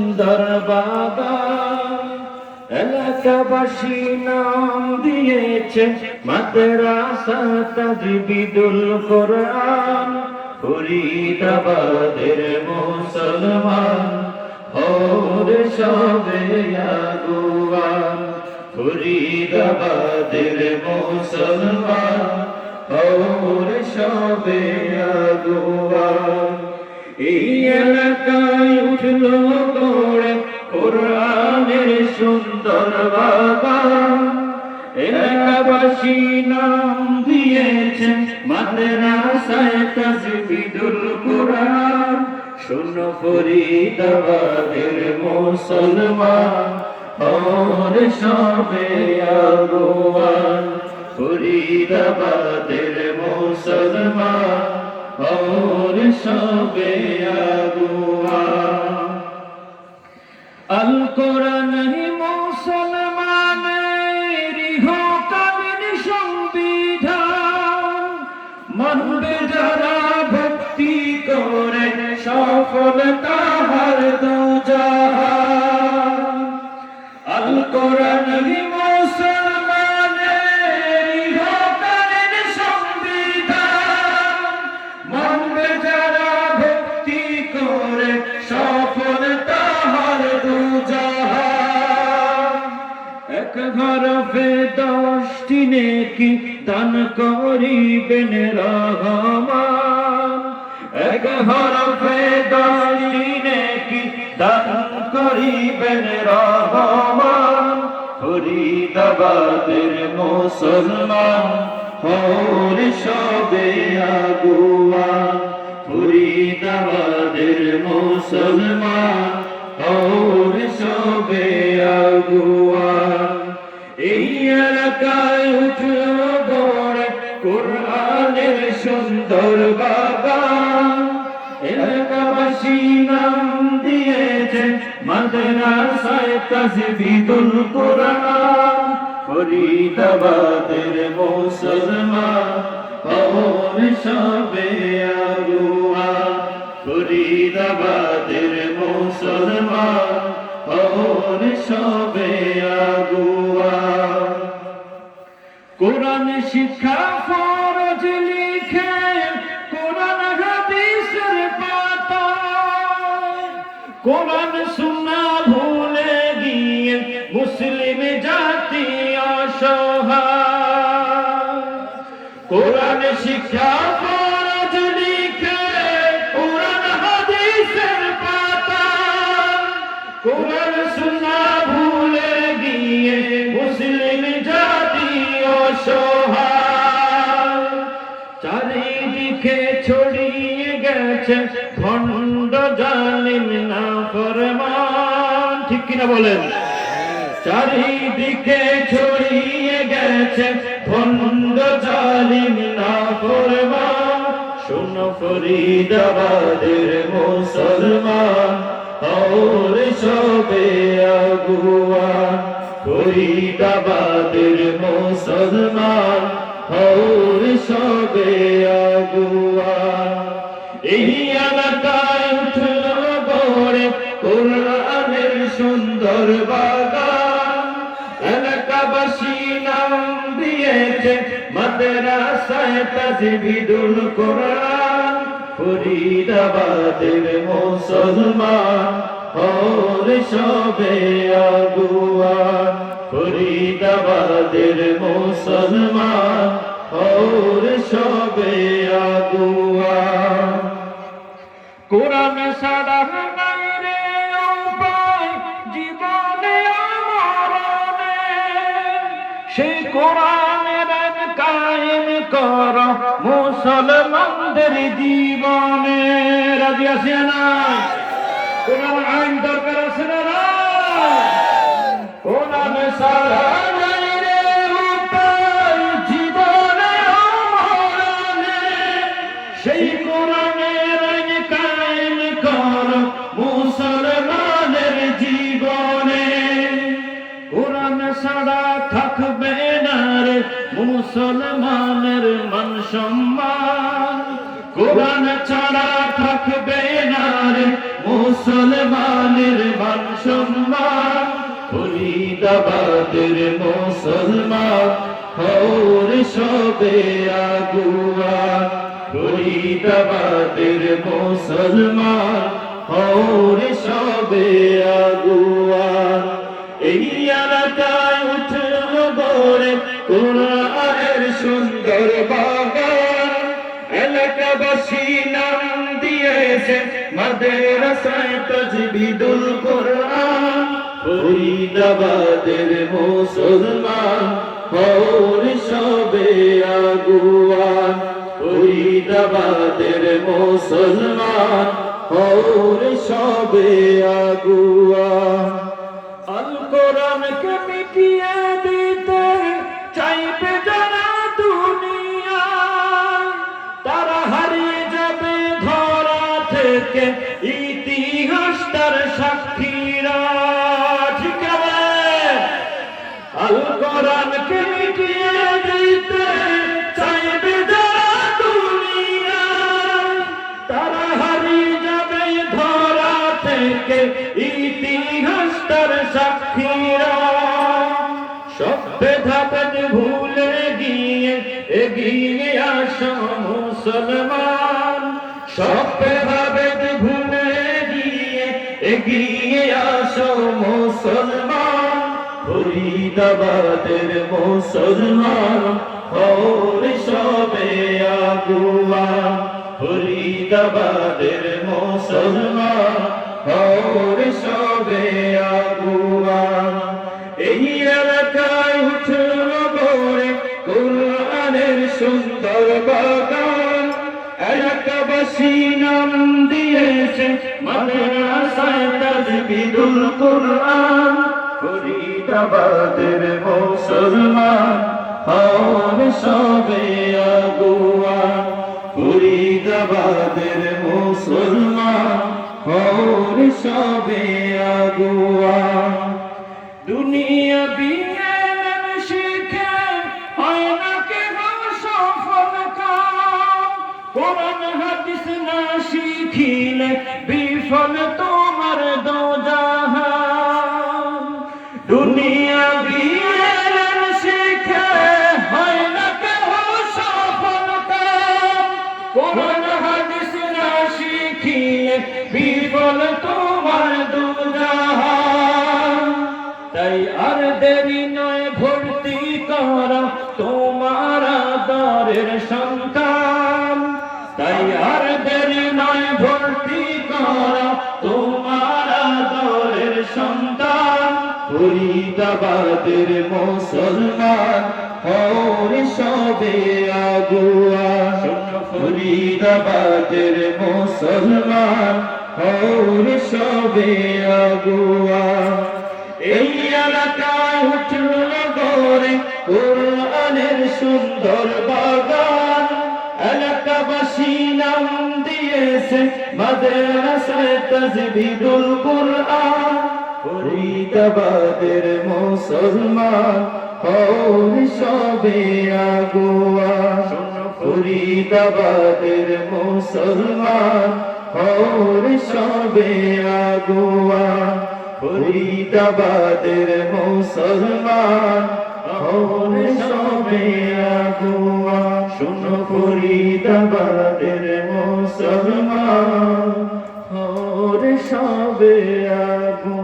সুন্দর বাগান এলাকাবাসী নাম দিয়েছে মাদ্রাসা তাজবিদুল কোরআন। ফরিদাবাদের মুসলমান ওরে সবে আগুয়ান। ফরিদাবাদের মুসলমান ওরে সবে আগুয়ান। এই এলাকায় উঠলো গড়ে কোরআনের সুন্দর বাগান। এলাকাবাসী নাম দিয়েছে মাদ্রাসায়ে তাজবিদুল কোরআন। শোনো ফরিদাবাদের মুসলমান ওরে সবে আগুয়ান। ফরিদাবাদের মুসলমান ওরে সবে আগুয়ান। আল কোরআন মুসলমানের ইহকালীন সংবিধান। মানবে যারা ভক্তি করে সফল তাহার দুজাহান। আল কোরআন মুসলমানের ইহকালীন সংবিধান। মানবে যারা ভক্তি করে সফল তাহার দুজাহান। এক হরফে 10টি নেকি দান করিবেন রহমান। এক হরফে 10টি নেকি দান করিবেন রহমান। ফরিদাবাদের মুসলমান ওরে সবে আগুয়ান। ফরিদাবাদের মুসলমান ওরে সবে আগুয়ান। এই এলাকায় উঠল গড়ে কোরআনের সুন্দর বাগান। এলাকাবাসী নাম দিয়েছে মাদ্রাসায়ে তাজবিদুল কোরআন। ফরিদাবাদের মুসলমান ওরে সবে আগুয়ান। ফরিদাবাদের মুসলমান ওরে সবে আগুয়ান। কোরআন শিক্ষা ফরজ লিখে কোরআন হাদিসের পাতায়। কোরআন সুন্নাহ ভুলে গিয়ে মুসলিম জাতি অসহায়। কোরআন শিক্ষা ফরজ লিখে কোরআন হাদিসের পাতায়। কোরআন সুন্নাহ ভুলে গিয়ে মুসলিম জাতি অসহায়। চারিদিকে ছড়িয়ে গেছে ভণ্ড জালিম নাফরমান। ঠিক কিনা বলেন? চারিদিকে ছড়িয়ে গেছে ভণ্ড জালিম নাফরমান। শোনো ফরিদাবাদের মুসলমান ওরে সবে আগুয়ান। ফরিদাবাদের মুসলমান ওরে সবে আগুয়ান। এই এলাকায় উঠল গড়ে কোরআনের সুন্দর বাগান। এলাকাবাসী নাম দিয়েছে মাদ্রাসায়ে তাজবিদুল কোরআন। ফরিদাবাদের মুসলমান ওরে সবে আগুয়ান। ফরিদাবাদের মুসলমান ওরে সবে আগুয়ান। কোরআন ছাড়া নাই রে উপায় জীবনে মরণে। সেই কোরআনের আইন কায়েম কর মুসলমানদের জীবনে। রাজি আছি না? কোরআন আইন দরকার আছে না? কোরআন ছাড়া নাই রে উপায় জীবনে মরণে। সেই কোরআনের আইন কায়েম কর মুসলমানের জীবনে। কোরআন ছাড়া থাকবে না রে মুসলমানের মান সম্মান। কোরআন ছাড়া থাকবে না রে মুসলমানের মান ফরিদাবাদের মুসলমান হওর সবে আগুয়া ফরিদাবাদের মুসলমান হওর সবে আগুয়া এই এলাকায় উঠল গড়ে কোরআনের সুন্দর বাগান এলাকাবাসী নাম দিয়েছে মাদ্রাসায়ে তাজবিদুল কোরআন ফরিদাবাদের মুসলমান হওর সবে আগুয়া ফরিদাবাদের মুসলমান হওর সবে আগুয়া আল কোরআনকে মিটিয়ে দিতে চাইবে যারা দুনিয়ায় তারা হারিয়ে যাবে ধরা থেকে ইতিহাস তার সাক্ষীরা ঠিক আছে আল কোরআনকে মিটিয়ে দিতে চাইবে যারা দুনিয়ায় তারা হারিয়ে যাবে ধরা থেকে ইতিহাস তার সাক্ষীরা সব ভেদাভেদ ভুলে গিয়ে এগিয়ে আসো মুসলমান সব ভেদাভেদ ভুলে গিয়ে এগিয়ে আসো মুসলমান ফরিদাবাদের মুসলমান হওর সবে আগুয়া ফরিদাবাদের মুসলমান হওর সবে আগুয়া এই এলাকায় উঠল গড়ে কোরআনের সুন্দর বাগান এলাকাবাসী নাম দিয়েছে মাদ্রাসায়ে তাজবিদুল কোরআন ফরিদাবাদের মুসলমান হওর সবে আগুয়া ফরিদাবাদের মুসলমান হওর সবে আগুয়া দুনিয়া বিজ্ঞান শিখে হয় না কেহ সফল কাম কোরআন হাদিস না শিখিলে বিফল তোমার দোজাহান দুনিয়া বিজ্ঞান শিখে হয় না কেহ সফল কাম কোরআন হাদিস না শিখিলে বিফল তোমার দোজাহান তাই আর দেরি নয় ভর্তি করা তোমার আদরের সন্তান তাই আর দেরি নয় ভর্তি করা তোমার আদরের সন্তান ফরিদাবাদের মুসলমান হওর সবে আগুয়া ফরিদাবাদের মুসলমান হওর সবে আগুয়া এই এলাকায় উঠল গড়ে কোরআনের সুন্দর বাগান এলাকাবাসী নাম দিয়েছে মাদ্রাসায়ে তাজবিদুল কোরআন ফরিদাবাদের মুসলমান হওর সবে আগুয়া ফরিদাবাদের মুসলমান হওর সবে আগুয়া ফরিদাবাদের মুসলমান হওর সবে আগুয়া শোনো ফরিদাবাদের মুসলমান হওর সবে আগুয়া